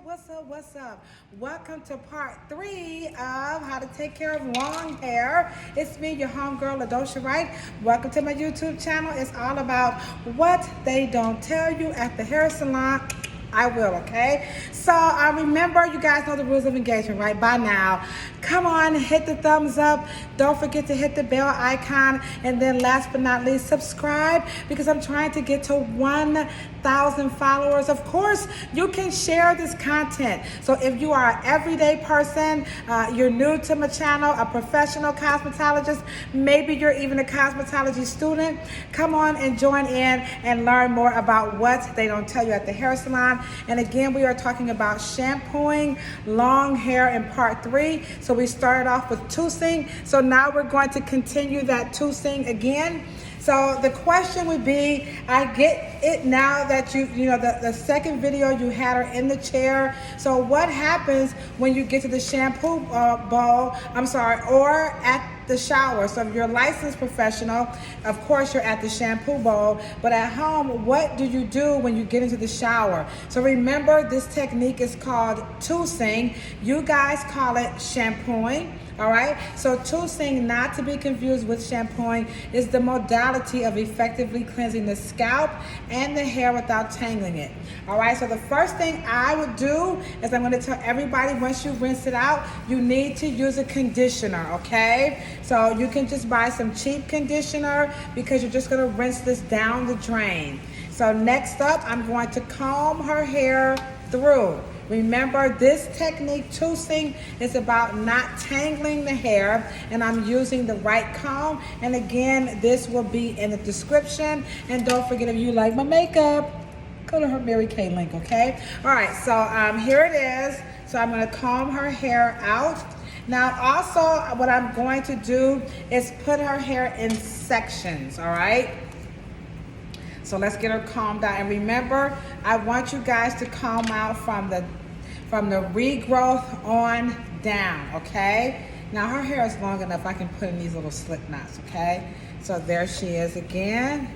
What's up? Welcome to part 3 of how to take care of long hair. It's me, your homegirl, Ladosha Wright. Welcome to my YouTube channel. It's all about what they don't tell you at the hair salon. I will, okay? So remember, you guys know the rules of engagement, right? By now, come on, hit the thumbs up. Don't forget to hit the bell icon. And then last but not least, subscribe, because I'm trying to get to 1,000 followers. Of course, you can share this content. So if you are an everyday person, you're new to my channel, a professional cosmetologist, maybe you're even a cosmetology student, come on and join in and learn more about what they don't tell you at the hair salon. And again, we are talking about shampooing long hair in part 3. So we started off with toosing. So now we're going to continue that toosing again. So the question would be, I get it now that you know, the second video you had her in the chair. So what happens when you get to the shampoo bowl, or at the shower? So if you're a licensed professional, of course you're at the shampoo bowl, but at home, what do you do when you get into the shower? So remember, this technique is called toosing. You guys call it shampooing. All right, so toosing, not to be confused with shampooing, is the modality of effectively cleansing the scalp and the hair without tangling it. All right, so the first thing I would do is I'm going to tell everybody, once you rinse it out, you need to use a conditioner, okay? So you can just buy some cheap conditioner, because you're just going to rinse this down the drain. So next up, I'm going to comb her hair through. Remember, this technique, toosing, is about not tangling the hair, and I'm using the Wright comb. And again, this will be in the description. And don't forget, if you like my makeup, go to her Mary Kay link, okay? All right, so here it is. So I'm gonna comb her hair out. Now also, what I'm going to do is put her hair in sections, all right? So let's get her combed out. And remember, I want you guys to comb out from the regrowth on down, okay? Now her hair is long enough, I can put in these little slip knots, okay? So there she is again.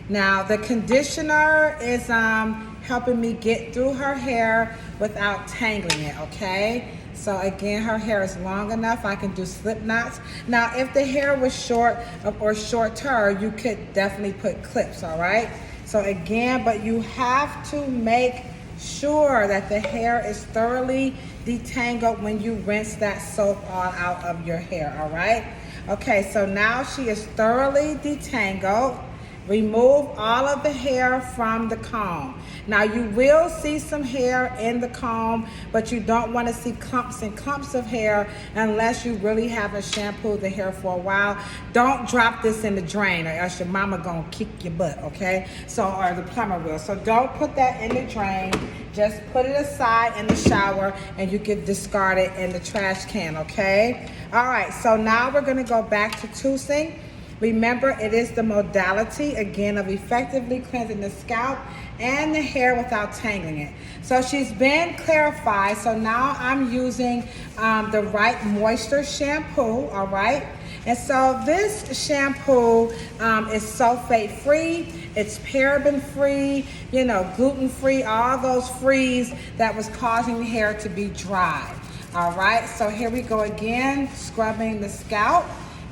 Now the conditioner is helping me get through her hair without tangling it, okay? So again, her hair is long enough, I can do slip knots. Now if the hair was short or shorter, you could definitely put clips, all right? So again, but you have to make sure that the hair is thoroughly detangled when you rinse that soap all out of your hair, all right? Okay, so now she is thoroughly detangled. Remove all of the hair from the comb. Now you will see some hair in the comb, but you don't want to see clumps and clumps of hair unless you really haven't shampooed the hair for a while. Don't drop this in the drain, or else your mama gonna kick your butt, okay? So, or the plumber will. So don't put that in the drain. Just put it aside in the shower, and you can discard it in the trash can, okay? All right, so now we're gonna go back to toosing. Remember, it is the modality, again, of effectively cleansing the scalp and the hair without tangling it. So she's been clarified, so now I'm using the Wright Moisture Shampoo, all right? And so this shampoo is sulfate-free, it's paraben-free, you know, gluten-free, all those frees that was causing the hair to be dry. All right, so here we go again, scrubbing the scalp.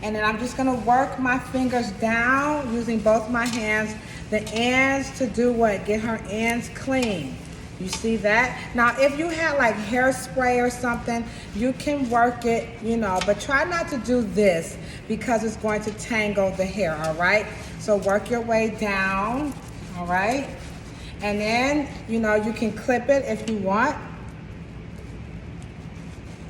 And then I'm just gonna work my fingers down using both my hands, the ends to do what? Get her ends clean. You see that? Now, if you had like hairspray or something, you can work it, you know, but try not to do this because it's going to tangle the hair, all right? So work your way down, all right? And then, you know, you can clip it if you want.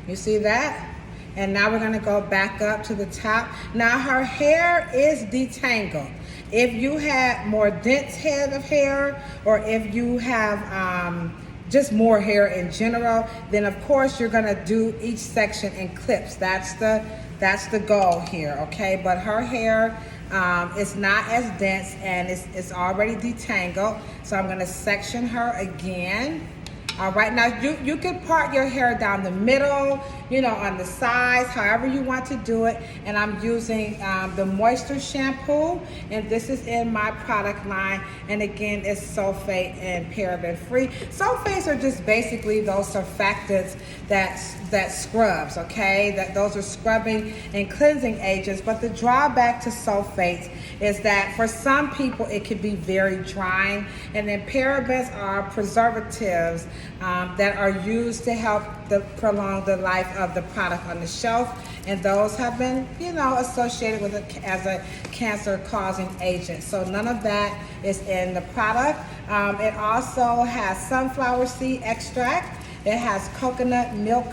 You see that? And now we're gonna go back up to the top. Now her hair is detangled. If you have more dense head of hair, or if you have just more hair in general, then of course you're gonna do each section in clips. That's the goal here, okay? But her hair is not as dense, and it's already detangled. So I'm gonna section her again. All right, now you can part your hair down the middle, on the sides, however you want to do it. And I'm using the moisture shampoo, and this is in my product line. And again, it's sulfate and paraben free. Sulfates are just basically those surfactants that scrubs, okay? Those are scrubbing and cleansing agents. But the drawback to sulfates is that for some people it can be very drying. And then parabens are preservatives that are used to help prolong the life of the product on the shelf, and those have been, associated with it as a cancer-causing agent. So none of that is in the product. It also has sunflower seed extract. It has coconut milk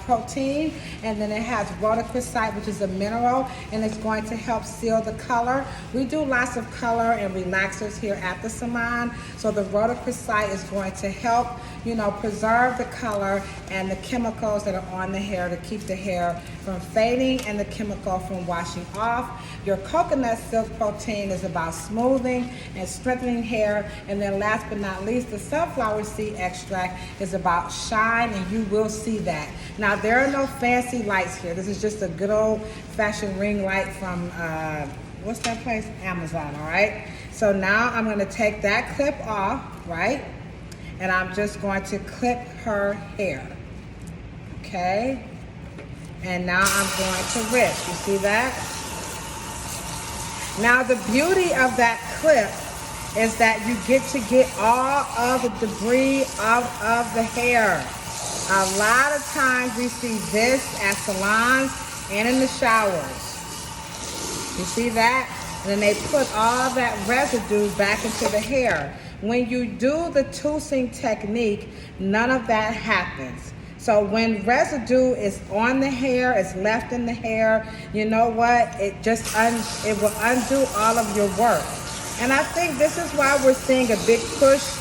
protein, and then it has rhodochrosite, which is a mineral, and it's going to help seal the color. We do lots of color and relaxers here at the salon, so the rhodochrosite is going to help, preserve the color and the chemicals that are on the hair to keep the hair from fading and the chemical from washing off. Your coconut silk protein is about smoothing and strengthening hair, and then last but not least, the sunflower seed extract is about shine, and you will see that. Now, there are no fancy lights here. This is just a good old fashioned ring light from what's that place? Amazon. All right, so now I'm going to take that clip off, right, and I'm just going to clip her hair. Okay, and now I'm going to rinse. You see that? Now, the beauty of that clip is that you get all of the debris out of the hair. A lot of times we see this at salons and in the showers. You see that? And then they put all that residue back into the hair. When you do the toothing technique, none of that happens. So when residue is on the hair, is left in the hair, you know what? It will undo all of your work. And I think this is why we're seeing a big push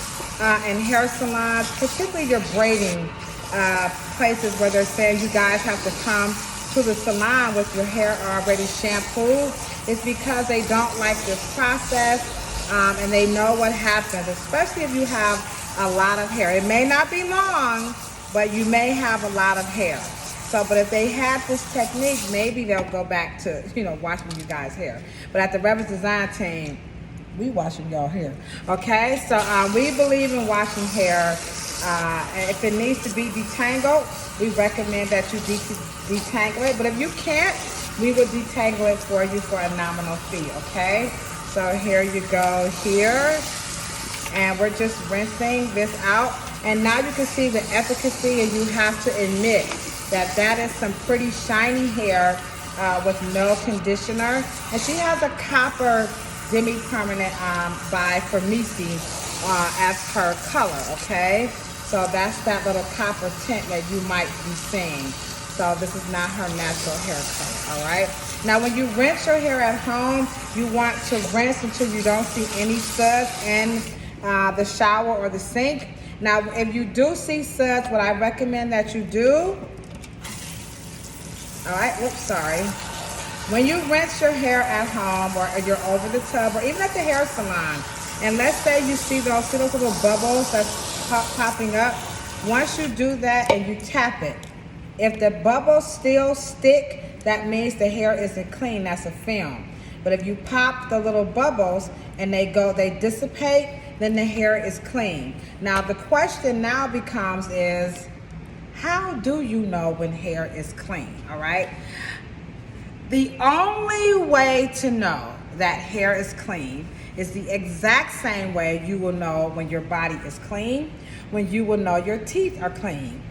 in hair salons, particularly your braiding places, where they're saying you guys have to come to the salon with your hair already shampooed. It's because they don't like this process, and they know what happens, especially if you have a lot of hair. It may not be long, but you may have a lot of hair. So, but if they had this technique, maybe they'll go back to, washing you guys' hair. But at the Rebels Design Team, we washing y'all hair. Okay, so we believe in washing hair. And if it needs to be detangled, we recommend that you detangle it. But if you can't, we will detangle it for you for a nominal fee, okay? So here you go here. And we're just rinsing this out. And now you can see the efficacy, and you have to admit that that is some pretty shiny hair with no conditioner. And she has a copper demi-permanent by Pelusi as her color, okay? So that's that little copper tint that you might be seeing. So this is not her natural hair color, all right? Now, when you rinse your hair at home, you want to rinse until you don't see any suds in the shower or the sink. Now, if you do see suds, what I recommend that you do, all right, oops, sorry. When you rinse your hair at home, or you're over the tub, or even at the hair salon, and let's say you see those little bubbles that's popping up, once you do that and you tap it, if the bubbles still stick, that means the hair isn't clean. That's a film. But if you pop the little bubbles and they dissipate, then the hair is clean. Now, the question now becomes is, how do you know when hair is clean, all right? The only way to know that hair is clean is the exact same way you will know when your body is clean, when you will know your teeth are clean.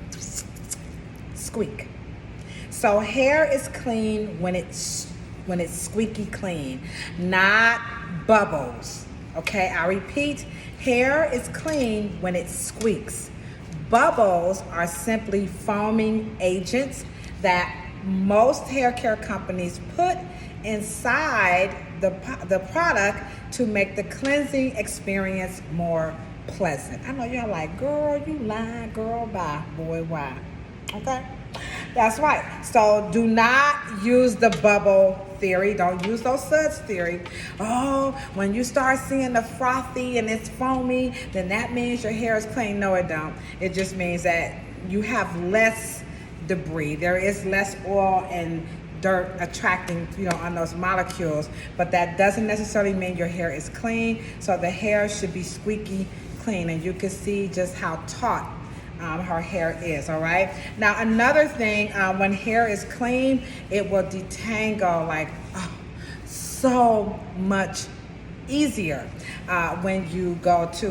Squeak. So hair is clean when it's squeaky clean, not bubbles. Okay, I repeat, hair is clean when it squeaks. Bubbles are simply foaming agents that most hair care companies put inside the product to make the cleansing experience more pleasant. I know y'all like, girl, you lying, girl, bye, boy, why? Okay? That's right. So do not use the bubble theory. Don't use those suds theory. Oh, when you start seeing the frothy and it's foamy, then that means your hair is clean. No, it don't. It just means that you have less debris. There is less oil and dirt attracting, on those molecules, but that doesn't necessarily mean your hair is clean. So the hair should be squeaky clean, and you can see just how taut her hair is. All right. Now another thing, when hair is clean, it will detangle like so much easier when you go to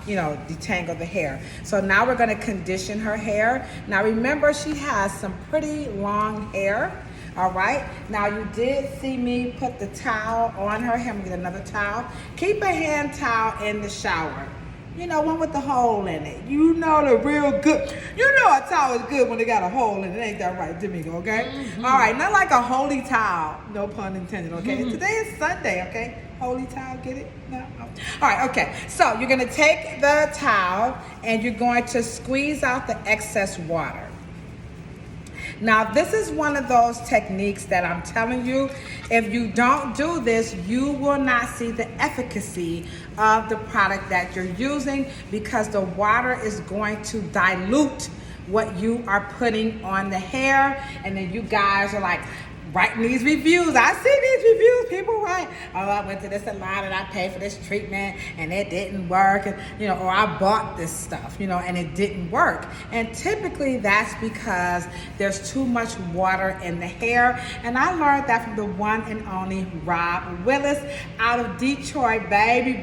detangle the hair. So now we're going to condition her hair. Now remember, she has some pretty long hair. All right. Now you did see me put the towel on her hair. I'm gonna get another towel. Keep a hand towel in the shower. One with the hole in it. The real good. A towel is good when they got a hole in it. Ain't that right, Domingo? Okay? Mm-hmm. All right, not like a holy towel. No pun intended, okay? Mm-hmm. Today is Sunday, okay? Holy towel, get it? No? Oh. All right, okay. So you're going to take the towel and you're going to squeeze out the excess water. Now, this is one of those techniques that I'm telling you, if you don't do this, you will not see the efficacy of the product that you're using, because the water is going to dilute what you are putting on the hair. And then you guys are like, writing these reviews. I see these reviews, people write, oh, I went to this salon and I paid for this treatment and it didn't work, and or I bought this stuff, and it didn't work. And typically that's because there's too much water in the hair. And I learned that from the one and only Rob Willis out of Detroit, baby.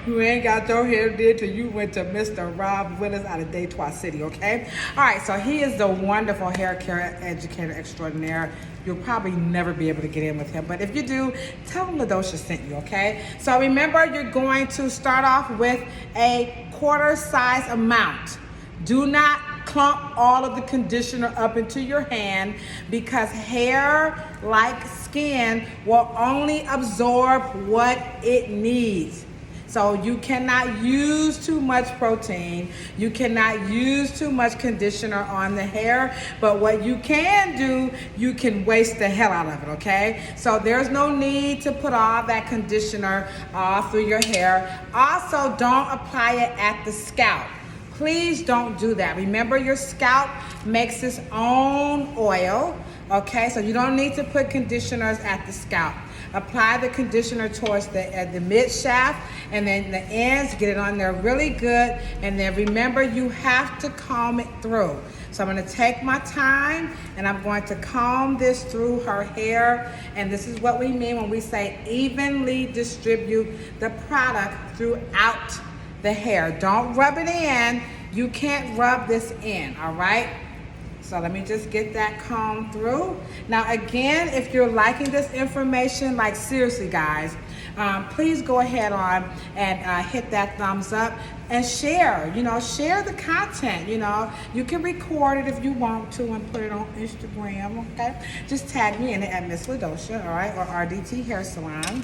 You ain't got your hair did till you went to Mr. Rob Willis out of Detroit City, okay? All right, so he is the wonderful hair care educator extraordinaire. You'll probably never be able to get in with him, but if you do, tell him LaDosha sent you, okay? So remember, you're going to start off with a quarter size amount. Do not clump all of the conditioner up into your hand, because hair, like skin, will only absorb what it needs. So you cannot use too much protein. You cannot use too much conditioner on the hair. But what you can do, you can waste the hell out of it, okay? So there's no need to put all that conditioner all through your hair. Also, don't apply it at the scalp. Please don't do that. Remember, your scalp makes its own oil, okay? So you don't need to put conditioners at the scalp. Apply the conditioner towards the mid shaft, and then the ends, get it on there really good. And then remember, you have to comb it through. So I'm going to take my time and I'm going to comb this through her hair. And this is what we mean when we say evenly distribute the product throughout the hair. Don't rub it in. You can't rub this in, all right? So let me just get that combed through. Now again, if you're liking this information, like seriously guys, please go ahead on and hit that thumbs up and share, share the content, You can record it if you want to and put it on Instagram, okay? Just tag me in it at Miss LaDosha, all right? Or RDT Hair Salon,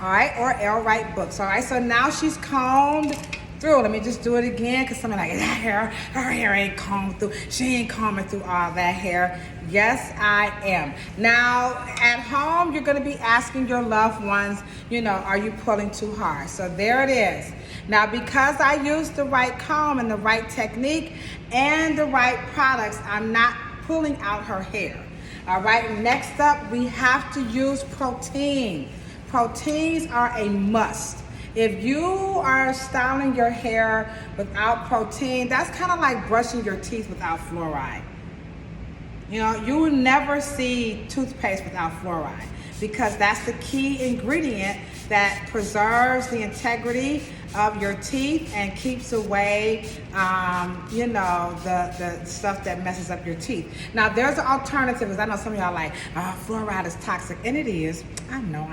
all right? Or L Wright Books, all right? So now she's combed through. Let me just do it again, because somebody like, her hair ain't combed through. She ain't combing through all that hair. Yes, I am. Now, at home, you're going to be asking your loved ones, are you pulling too hard? So there it is. Now, because I used the right comb and the right technique and the right products, I'm not pulling out her hair. All right, next up, we have to use protein. Proteins are a must. If you are styling your hair without protein, that's kind of like brushing your teeth without fluoride. You will never see toothpaste without fluoride, because that's the key ingredient that preserves the integrity of your teeth and keeps away, the stuff that messes up your teeth. Now, there's an alternative, because I know some of y'all like, fluoride is toxic, and it is. I know.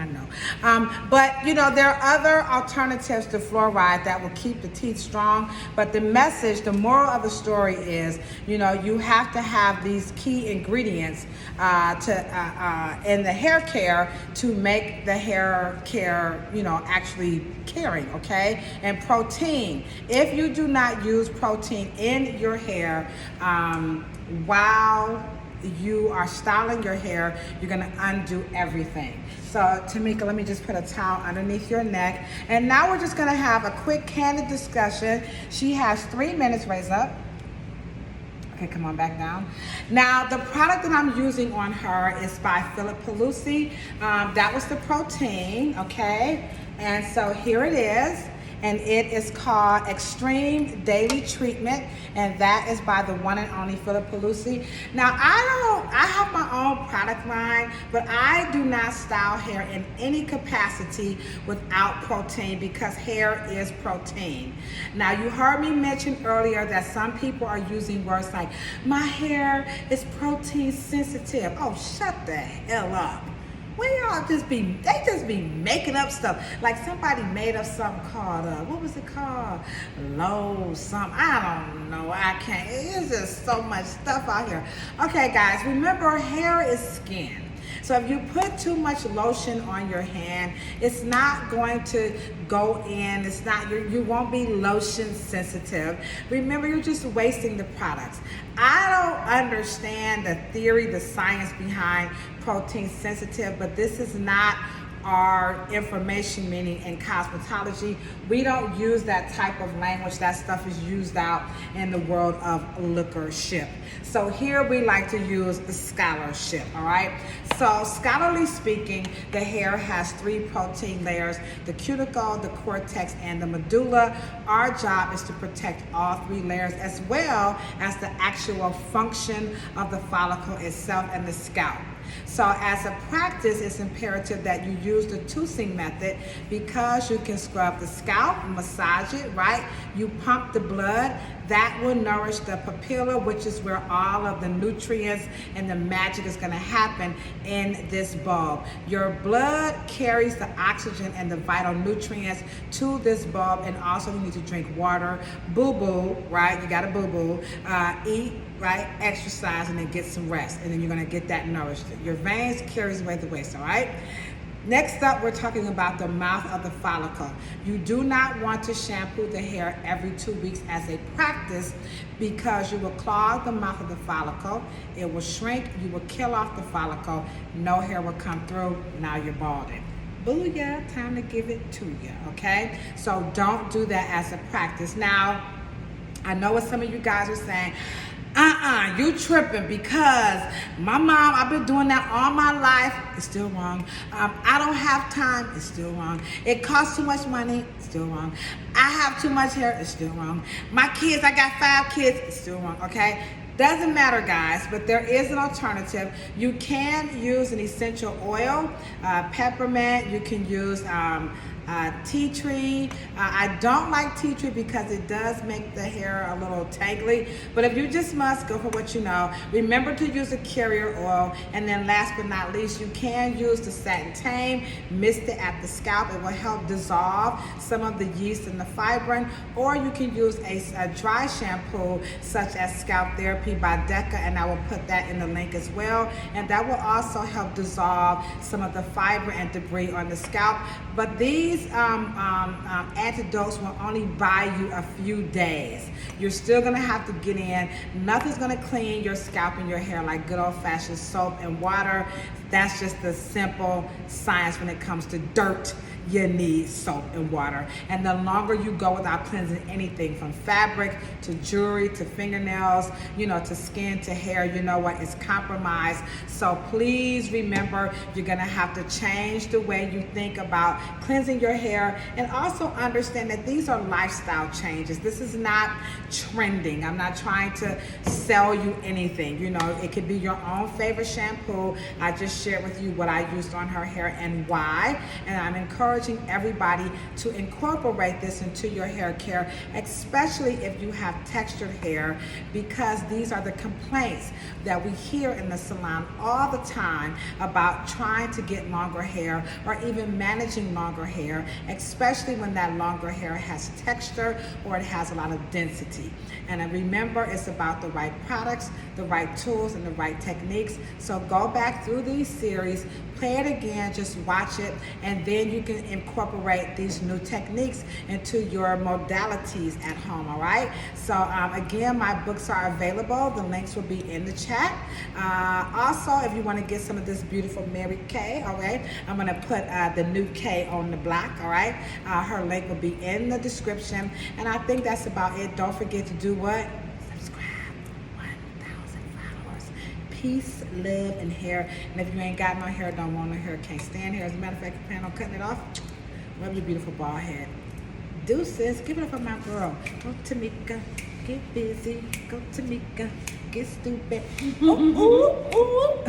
But, there are other alternatives to fluoride that will keep the teeth strong. But the message, the moral of the story is, you have to have these key ingredients in the hair care to make the hair care, actually caring, okay? And protein. If you do not use protein in your hair while you are styling your hair, you're gonna undo everything. So Tamika, let me just put a towel underneath your neck. And now we're just gonna have a quick candid discussion. She has 3 minutes, raise up. Okay, come on back down. Now, the product that I'm using on her is by Pelusi. That was the protein, okay? And so here it is. And it is called Extreme Daily Treatment, and that is by the one and only Pelusi. Now, I have my own product line, but I do not style hair in any capacity without protein, because hair is protein. Now, you heard me mention earlier that some people are using words like, my hair is protein sensitive. Oh, shut the hell up. Y'all just be making up stuff. Like somebody made up something called, what was it called? Low something. I don't know. I can't. It's just so much stuff out here. Okay, guys, remember, hair is skin. So if you put too much lotion on your hand, it's not going to go in. It's not, you won't be lotion sensitive. Remember, you're just wasting the products. I don't understand the theory, the science behind protein sensitive, but this is not our information meaning in cosmetology. We don't use that type of language. That stuff is used out in the world of liquorship. So here we like to use the scholarship, all right? So scholarly speaking, the hair has 3 protein layers: the cuticle, the cortex, and the medulla. Our job is to protect all 3 layers, as well as the actual function of the follicle itself and the scalp. So as a practice, it's imperative that you use the toothing method, because you can scrub the scalp, massage it, right? You pump the blood. That will nourish the papilla, which is where all of the nutrients and the magic is going to happen in this bulb. Your blood carries the oxygen and the vital nutrients to this bulb, and also you need to drink water, boo-boo, right? You got to boo-boo, eat, right? Exercise, and then get some rest, and then you're going to get that nourished. Your veins carries away the waste, all right? Next up, we're talking about the mouth of the follicle. You do not want to shampoo the hair every 2 weeks as a practice, because you will clog the mouth of the follicle. It will shrink. You will kill off the follicle. No hair will come through. Now you're balding. Booyah, time to give it to you, okay? So don't do that as a practice. Now, I know what some of you guys are saying. You tripping, because my mom, I've been doing that all my life. It's still wrong. I don't have time. It's still wrong. It costs too much money. It's still wrong. I have too much hair. It's still wrong. My kids, I got 5 kids. It's still wrong, okay? Doesn't matter, guys, but there is an alternative. You can use an essential oil, peppermint. You can use tea tree. I don't like tea tree because it does make the hair a little tangly, but if you just must, go for what you know. Remember to use a carrier oil, and then last but not least, you can use the satin tame, mist it at the scalp. It will help dissolve some of the yeast and the fibrin, or you can use a dry shampoo such as Scalp Therapy by Deca, and I will put that in the link as well, and that will also help dissolve some of the fiber and debris on the scalp. But these antidotes will only buy you a few days. You're still gonna have to get in. Nothing's gonna clean your scalp and your hair like good old-fashioned soap and water. That's just the simple science when it comes to dirt. You need soap and water. And the longer you go without cleansing anything, from fabric to jewelry to fingernails, you know, to skin to hair, you know what, it's compromised. So please remember, you're gonna have to change the way you think about cleansing your hair, and also understand that these are lifestyle changes. This is not trending. I'm not trying to sell you anything. You know, it could be your own favorite shampoo. I just shared with you what I used on her hair and why, and I'm encouraging everybody to incorporate this into your hair care, especially if you have textured hair, because these are the complaints that we hear in the salon all the time about trying to get longer hair, or even managing longer hair, especially when that longer hair has texture or it has a lot of density. And remember, it's about the right products, the right tools, and the right techniques. So go back through these series. play it again, just watch it, and then you can incorporate these new techniques into your modalities at home, all right? So again, my books are available. The links will be in the chat. Also, if you want to get some of this beautiful Mary Kay, all right, I'm going to put the new K on the block, all right? Her link will be in the description. And I think that's about it. Don't forget to do what? Subscribe. 1,000 followers. Peace, love, and hair. And if you ain't got no hair, don't want no hair, can't stand hair. As a matter of fact, you plan on cutting it off, love your beautiful bald head. Deuces, give it up for my girl. Go Tamika, get busy. Go Tamika, get stupid. Ooh, ooh, ooh.